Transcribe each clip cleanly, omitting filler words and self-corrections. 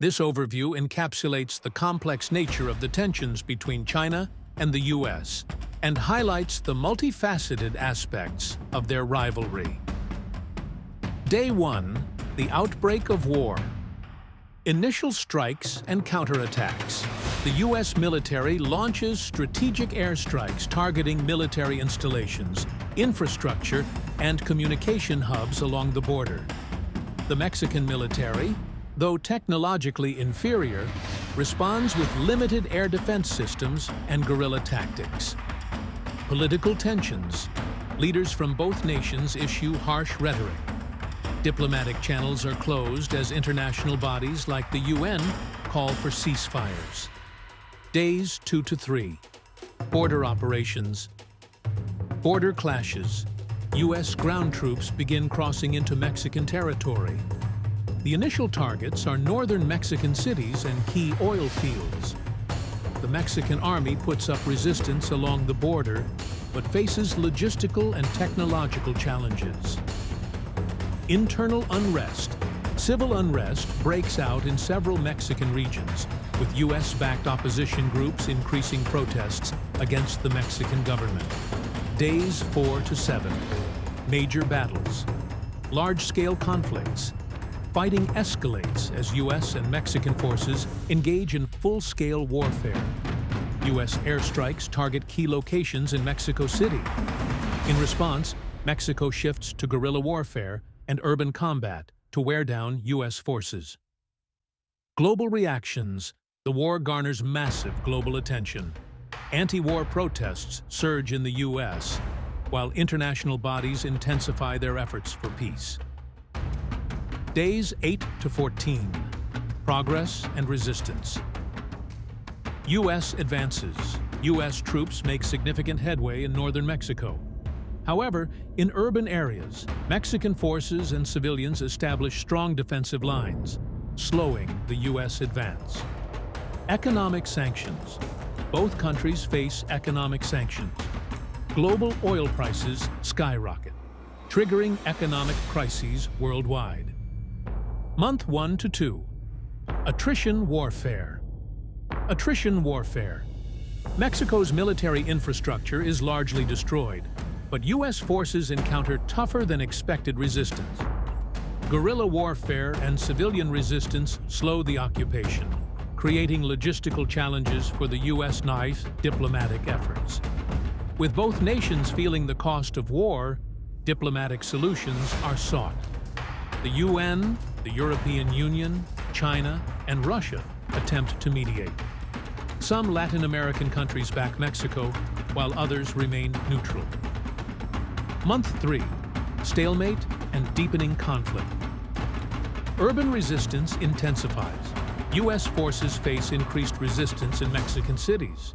This overview encapsulates the complex nature of the tensions between China and the U.S. and highlights the multifaceted aspects of their rivalry. Day 1. The outbreak of war. Initial strikes and counterattacks. The U.S. military launches strategic airstrikes targeting military installations, infrastructure, and communication hubs along the border. The Mexican military, though technologically inferior, responds with limited air defense systems and guerrilla tactics. Political tensions. Leaders from both nations issue harsh rhetoric. Diplomatic channels are closed as international bodies like the UN call for ceasefires. Days 2 to 3. Border operations. Border clashes. U.S. ground troops begin crossing into Mexican territory. The initial targets are northern Mexican cities and key oil fields. The Mexican army puts up resistance along the border, but faces logistical and technological challenges. Internal unrest. Civil unrest breaks out in several Mexican regions, with U.S.-backed opposition groups increasing protests against the Mexican government. Days 4 to 7. Major battles. Large-scale conflicts. Fighting escalates as U.S. and Mexican forces engage in full-scale warfare. U.S. airstrikes target key locations in Mexico City. In response, Mexico shifts to guerrilla warfare and urban combat to wear down U.S. forces. Global reactions. The war garners massive global attention. Anti-war protests surge in the U.S., while international bodies intensify their efforts for peace. Days 8 to 14. Progress and resistance. U.S. advances. U.S. troops make significant headway in northern Mexico. However, in urban areas, Mexican forces and civilians establish strong defensive lines, slowing the U.S. advance. Economic sanctions. Both countries face economic sanctions. Global oil prices skyrocket, triggering economic crises worldwide. Month 1 to 2. Attrition warfare. Attrition warfare. Mexico's military infrastructure is largely destroyed, but U.S. forces encounter tougher-than-expected resistance. Guerrilla warfare and civilian resistance slow the occupation, creating logistical challenges for the U.S. diplomatic efforts. With both nations feeling the cost of war, diplomatic solutions are sought. The UN, the European Union, China, and Russia attempt to mediate. Some Latin American countries back Mexico, while others remain neutral. Month 3. Stalemate and deepening conflict. Urban resistance intensifies. U.S. forces face increased resistance in Mexican cities.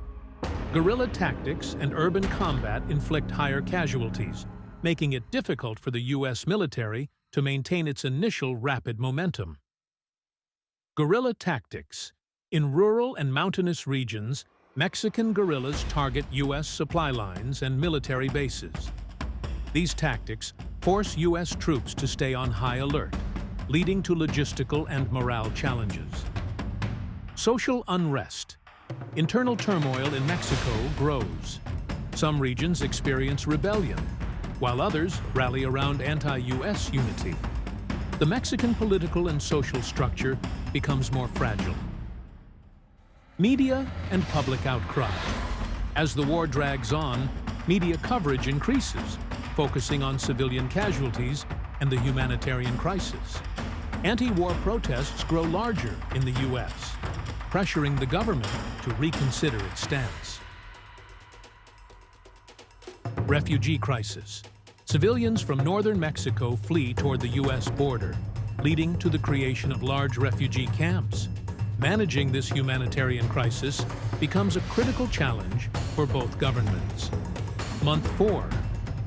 Guerrilla tactics and urban combat inflict higher casualties, making it difficult for the U.S. military to maintain its initial rapid momentum. Guerrilla tactics. In rural and mountainous regions, Mexican guerrillas target U.S. supply lines and military bases. These tactics force U.S. troops to stay on high alert, leading to logistical and morale challenges. Social unrest. Internal turmoil in Mexico grows. Some regions experience rebellion, while others rally around anti-U.S. unity. The Mexican political and social structure becomes more fragile. Media and public outcry. As the war drags on, media coverage increases, focusing on civilian casualties and the humanitarian crisis. Anti-war protests grow larger in the U.S., pressuring the government to reconsider its stance. Refugee crisis. Civilians from northern Mexico flee toward the U.S. border, leading to the creation of large refugee camps. Managing this humanitarian crisis becomes a critical challenge for both governments. Month 4.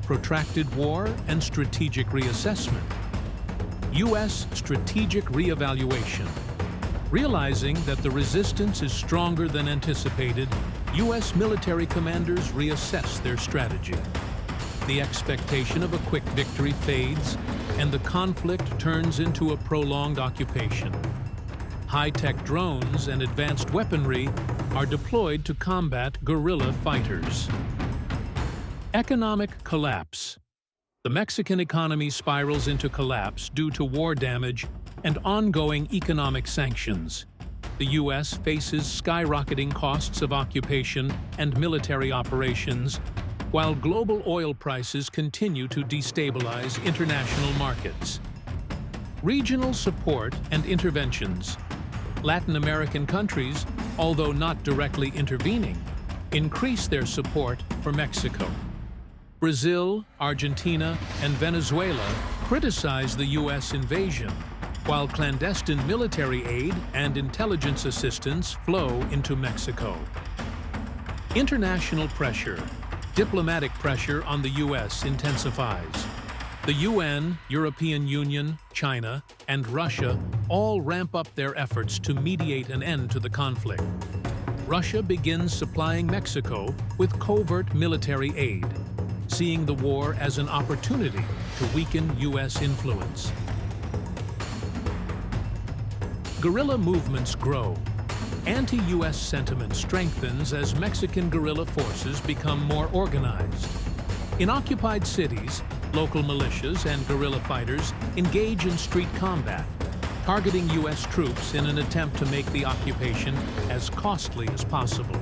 Protracted war and strategic reassessment. U.S. strategic reevaluation. Realizing that the resistance is stronger than anticipated, U.S. military commanders reassess their strategy. The expectation of a quick victory fades, and the conflict turns into a prolonged occupation. High-tech drones and advanced weaponry are deployed to combat guerrilla fighters. Economic collapse. The Mexican economy spirals into collapse due to war damage and ongoing economic sanctions. The U.S. faces skyrocketing costs of occupation and military operations, while global oil prices continue to destabilize international markets. Regional support and interventions. Latin American countries, although not directly intervening, increase their support for Mexico. Brazil, Argentina, and Venezuela criticize the U.S. invasion, while clandestine military aid and intelligence assistance flow into Mexico. International pressure. Diplomatic pressure on the U.S. intensifies. The UN, European Union, China, and Russia all ramp up their efforts to mediate an end to the conflict. Russia begins supplying Mexico with covert military aid, seeing the war as an opportunity to weaken U.S. influence. Guerrilla movements grow. Anti-U.S. sentiment strengthens as Mexican guerrilla forces become more organized. In occupied cities, local militias and guerrilla fighters engage in street combat, targeting U.S. troops in an attempt to make the occupation as costly as possible.